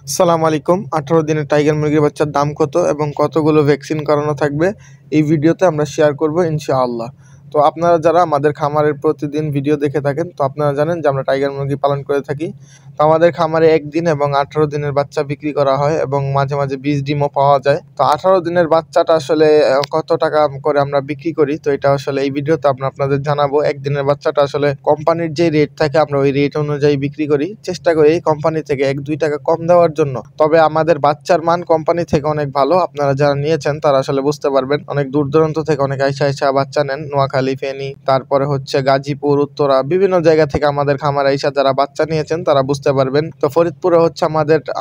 আসসালামু আলাইকুম। 18 দিনের টাইগার মুরগির বাচ্চার দাম কত এবং কতগুলো ভ্যাকসিন করানো থাকবে এই ভিডিওতে আমরা শেয়ার করব ইনশাআল্লাহ। তো আপনারা যারা আমাদের খামারের প্রতিদিন ভিডিও দেখে থাকেন, তো আপনারা জানেন যে আমরা টাইগার মুরগি পালন করে থাকি। তো আমাদের খামারে 1 দিন এবং 18 দিনের বাচ্চা বিক্রি করা হয় এবং মাঝে মাঝে 20 ডিমও পাওয়া যায়। তো 18 দিনের বাচ্চাটা আসলে কত টাকা করে আমরা বিক্রি করি, তো এটা আসলে এই ভিডিওতে আমরা আপনাদের জানাবো। 1 দিনের বাচ্চাটা আসলে কোম্পানির যে রেট থাকে আমরা ওই রেট অনুযায়ী বিক্রি করি, চেষ্টা করি কোম্পানি থেকে 1-2 টাকা কম দেওয়ার জন্য। তবে আমাদের বাচ্চার মান কোম্পানি থেকে অনেক ভালো। আপনারা যারা নিয়েছেন তারা আসলে বুঝতে পারবেন। অনেক দূর দূরান্ত থেকে অনেক আইসা বাচ্চা নেন, নোয়াখালী, ফেনী, তারপরে হচ্ছে গাজীপুর, উত্তরা, বিভিন্ন জায়গা থেকে আমাদের খামারে আইসা যারা বাচ্চা নিয়েছেন তারা বুঝতে পারবেন। তো ফরিদপুরে হচ্ছে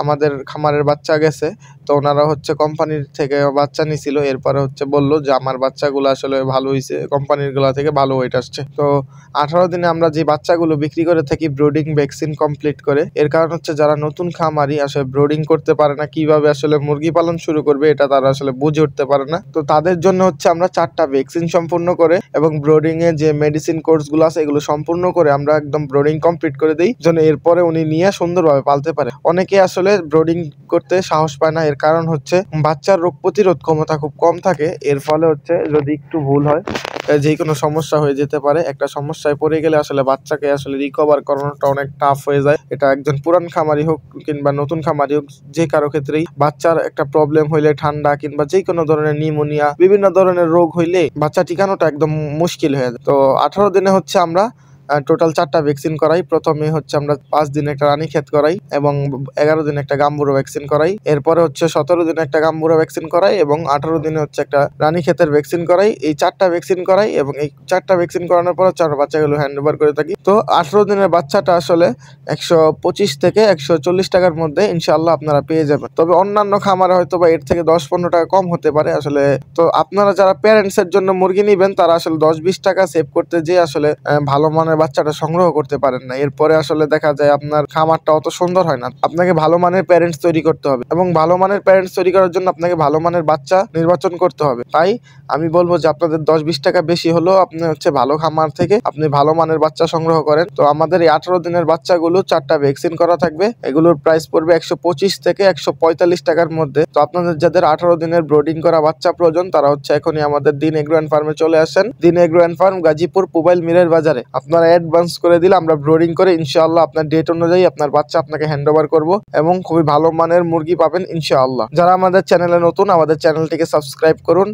আমাদের খামারের বাচ্চা গেছে, তো ওনারা হচ্ছে কোম্পানির থেকে বাচ্চা নিছিল, এরপরে হচ্ছে বলল যে আমার বাচ্চাগুলো আসলে ভালো হয়েছে, কোম্পানির গুলা থেকে ভালো ওয়েট আসছে। তো 18 দিনে আমরা যে বাচ্চাগুলো বিক্রি করে থাকি ব্রোডিং ভ্যাকসিন কমপ্লিট করে। এর কারণ হচ্ছে যারা নতুন খামারি আসলে ব্রোডিং করতে পারে না, কিভাবে আসলে মুরগি পালন শুরু করবে এটা তারা আসলে বুঝে উঠতে পারে না। তো তাদের জন্য হচ্ছে আমরা 4টা ভ্যাকসিন সম্পূর্ণ করে এবং ব্রোডিং এ যে মেডিসিন কোর্স গুলো আছে এগুলো সম্পূর্ণ করে আমরা একদম ব্রোডিং কমপ্লিট করে দেই, যেন এরপরে উনি নিয়ে সুন্দরভাবে পালতে পারে। অনেকে আসলে ব্রোডিং করতে সাহস পায় না, এর কারণ হচ্ছে বাচ্চার রোগ প্রতিরোধ ক্ষমতা খুব কম থাকে। এর ফলে হচ্ছে যদি একটু ভুল হয় যে কোনো সমস্যা হয়ে যেতে পারে। একটা সমস্যায় পড়ে গেলে আসলে বাচ্চাকে আসলে রিকভার করানোটা অনেক টাফ হয়ে যায়। এটা একজন পুরান খামারি হোক কিংবা নতুন খামারি হোক, যে কারো ক্ষেত্রেই বাচ্চার একটা প্রবলেম হইলে, ঠান্ডা কিংবা যে কোনো ধরনের নিউমোনিয়া, বিভিন্ন ধরনের রোগ হইলে বাচ্চা টিকানোটা একদম মুশকিল হয়ে যায়। তো 18 দিনে হচ্ছে আমরা টোটাল 4টা ভ্যাকসিন করাই। প্রথমে হচ্ছে আমরা 5 দিনে একটা রানীক্ষেত করাই এবং 11 দিনে একটা গাম্বুরো ভ্যাকসিন করাই। এরপরে হচ্ছে 17 দিনে একটা গাম্বুরো ভ্যাকসিন করাই এবং 18 দিনে হচ্ছে একটা রানীক্ষেতের ভ্যাকসিন করাই। এই 4টা ভ্যাকসিন করাই এবং এই 4টা ভ্যাকসিন করানোর পর হচ্ছে আমরা বাচ্চাগুলো হ্যান্ড ওভার করে থাকি। তো 18 দিনের বাচ্চাটা আসলে 125 থেকে 140 টাকার মধ্যে ইনশাআল্লাহ আপনারা পেয়ে যাবেন। তবে অন্যান্য খামারে হয়তো বা এর থেকে 10-15 টাকা কম হতে পারে আসলে। তো আপনারা যারা প্যারেন্টস এর জন্য মুরগি নিবেন তারা আসলে 10-20 টাকা সেভ করতে যেয়ে আসলে ভালো মানের বাচ্চাটা সংগ্রহ করতে পারেন না। এরপরে আসলে দেখা যায় আপনার খামারটা অত সুন্দর হয় না। আপনাকে ভালো মানের প্যারেন্টস তৈরি করতে হবে এবং ভালো মানের প্যারেন্টস তৈরি করার জন্য আপনাকে ভালো মানের বাচ্চা নির্বাচন করতে হবে। তাই আমি বলবো যে আপনাদের 10-20 টাকা বেশি হলেও আপনি হচ্ছে ভালো খামার থেকে আপনি ভালো মানের বাচ্চা সংগ্রহ করেন। তো আমাদের এই 18 দিনের বাচ্চাগুলো 4টা ভ্যাকসিন করা থাকবে। এগুলোর প্রাইস পড়বে 125 থেকে 145 টাকার মধ্যে। তো আপনাদের যাদের 18 দিনের ব্রোডিং করা বাচ্চা প্রয়োজন তারা হচ্ছে এখনই আমাদের দিন এগ্রো অ্যান্ড ফার্মে চলে আসেন। দিন এগ্রো অ্যান্ড ফার্ম, গাজীপুর, পুবাইল, মিরের বাজারে। আপনারা অ্যাডভান্স করে দিলে আমরা ব্রোডিং করে ইনশাআল্লাহ আপনার ডেট অনুযায়ী আপনার বাচ্চা আপনাকে হ্যান্ড ওভার করবো এবং খুবই ভালো মানের মুরগি পাবেন ইনশাআল্লাহ। যারা আমাদের চ্যানেলে নতুন, আমাদের চ্যানেলটিকে সাবস্ক্রাইব করুন